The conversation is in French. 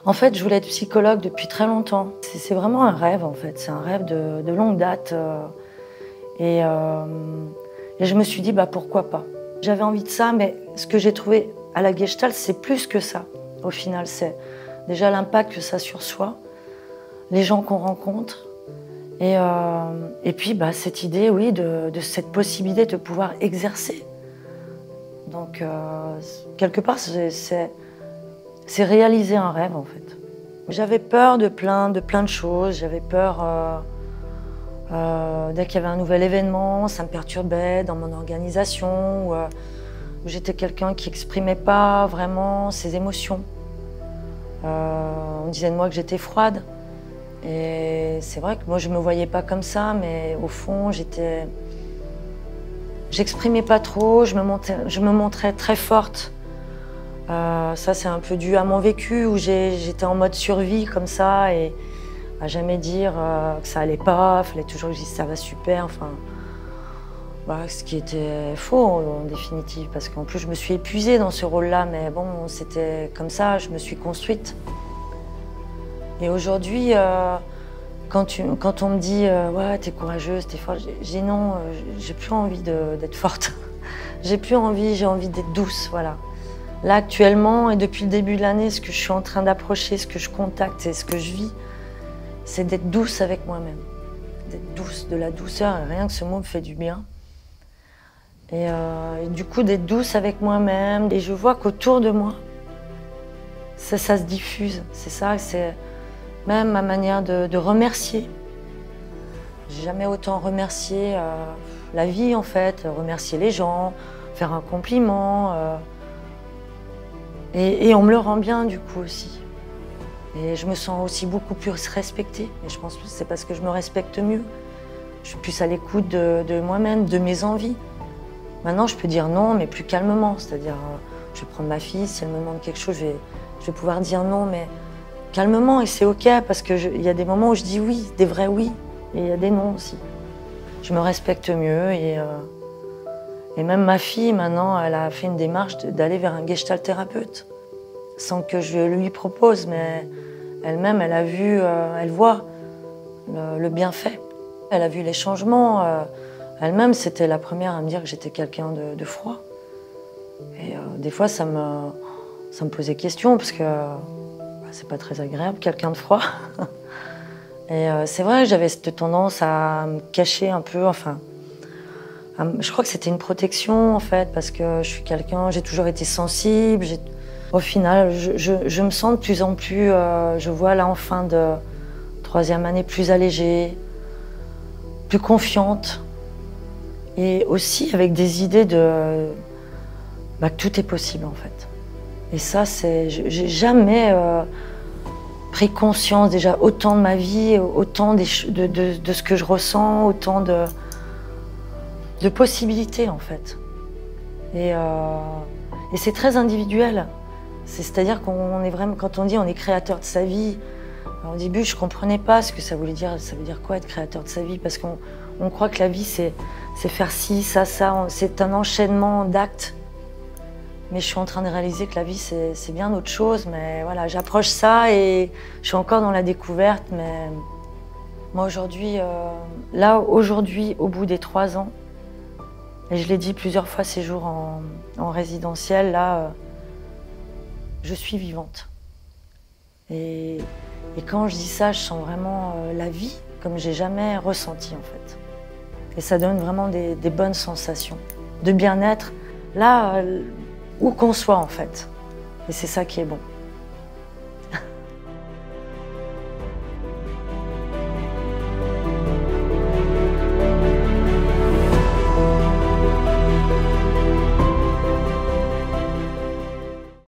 En fait, je voulais être psychologue depuis très longtemps. C'est vraiment un rêve, en fait. C'est un rêve de longue date. Et je me suis dit, bah, pourquoi pas. J'avais envie de ça, mais ce que j'ai trouvé à la Gestalt, c'est plus que ça. Au final, c'est déjà l'impact que ça a sur soi, les gens qu'on rencontre. Et puis, bah, cette idée, oui, de cette possibilité de pouvoir exercer. Donc, quelque part, c'est réaliser un rêve, en fait. J'avais peur de plein de choses. J'avais peur, dès qu'il y avait un nouvel événement, ça me perturbait dans mon organisation, où j'étais quelqu'un qui n'exprimait pas vraiment ses émotions. On disait de moi que j'étais froide. Et c'est vrai que moi, je ne me voyais pas comme ça, mais au fond, j'exprimais pas trop, je me montrais très forte. Ça, c'est un peu dû à mon vécu, où j'étais en mode survie, comme ça, et à jamais dire que ça allait pas, il fallait toujours que je dise ça va super, enfin... Voilà, ce qui était faux, en définitive, parce qu'en plus, je me suis épuisée dans ce rôle-là, mais bon, c'était comme ça, je me suis construite. Et aujourd'hui, quand on me dit ouais, t'es courageuse, t'es forte, j'ai non, j'ai plus envie d'être forte. J'ai plus envie, j'ai envie d'être douce, voilà. Là, actuellement, et depuis le début de l'année, ce que je suis en train d'approcher, ce que je contacte et ce que je vis, c'est d'être douce avec moi-même. D'être douce, de la douceur, et rien que ce mot me fait du bien. Et du coup, d'être douce avec moi-même. Et je vois qu'autour de moi, ça se diffuse. C'est ça, c'est même ma manière de remercier. J'ai jamais autant remercié la vie, en fait, remercier les gens, faire un compliment. Et on me le rend bien, du coup, aussi. Et je me sens aussi beaucoup plus respectée. Et je pense que c'est parce que je me respecte mieux. Je suis plus à l'écoute de moi-même, de mes envies. Maintenant, je peux dire non, mais plus calmement. C'est-à-dire, je vais prendre ma fille, si elle me demande quelque chose, je vais pouvoir dire non, mais calmement. Et c'est OK, parce qu'il y a des moments où je dis oui, des vrais oui, et il y a des non aussi. Je me respecte mieux. Et même ma fille, maintenant, elle a fait une démarche d'aller vers un gestalt thérapeute, sans que je lui propose, mais elle-même, elle a vu, elle voit le bienfait. Elle a vu les changements. Elle-même, c'était la première à me dire que j'étais quelqu'un de froid. Et des fois, ça me posait question, parce que c'est pas très agréable, quelqu'un de froid. Et c'est vrai, j'avais cette tendance à me cacher un peu, enfin... Je crois que c'était une protection, en fait, parce que je suis quelqu'un, j'ai toujours été sensible. Au final, je me sens de plus en plus, je vois là en fin de troisième année, plus allégée, plus confiante. Et aussi avec des idées que tout est possible, en fait. Et ça, j'ai jamais pris conscience déjà autant de ma vie, autant de ce que je ressens, autant de possibilités, en fait. Et c'est très individuel. C'est-à-dire qu'on est vraiment, quand on dit on est créateur de sa vie, alors, au début, je ne comprenais pas ce que ça voulait dire. Ça veut dire quoi, être créateur de sa vie? Parce qu'on croit que la vie, c'est faire ci, ça, c'est un enchaînement d'actes. Mais je suis en train de réaliser que la vie, c'est bien autre chose. Mais voilà, j'approche ça et je suis encore dans la découverte. Mais moi, aujourd'hui, aujourd'hui, au bout des 3 ans, et je l'ai dit plusieurs fois ces jours en résidentiel, là, je suis vivante. Et quand je dis ça, je sens vraiment la vie comme j'ai jamais ressenti, en fait. Et ça donne vraiment des bonnes sensations, de bien-être, là, où qu'on soit, en fait. Et c'est ça qui est bon.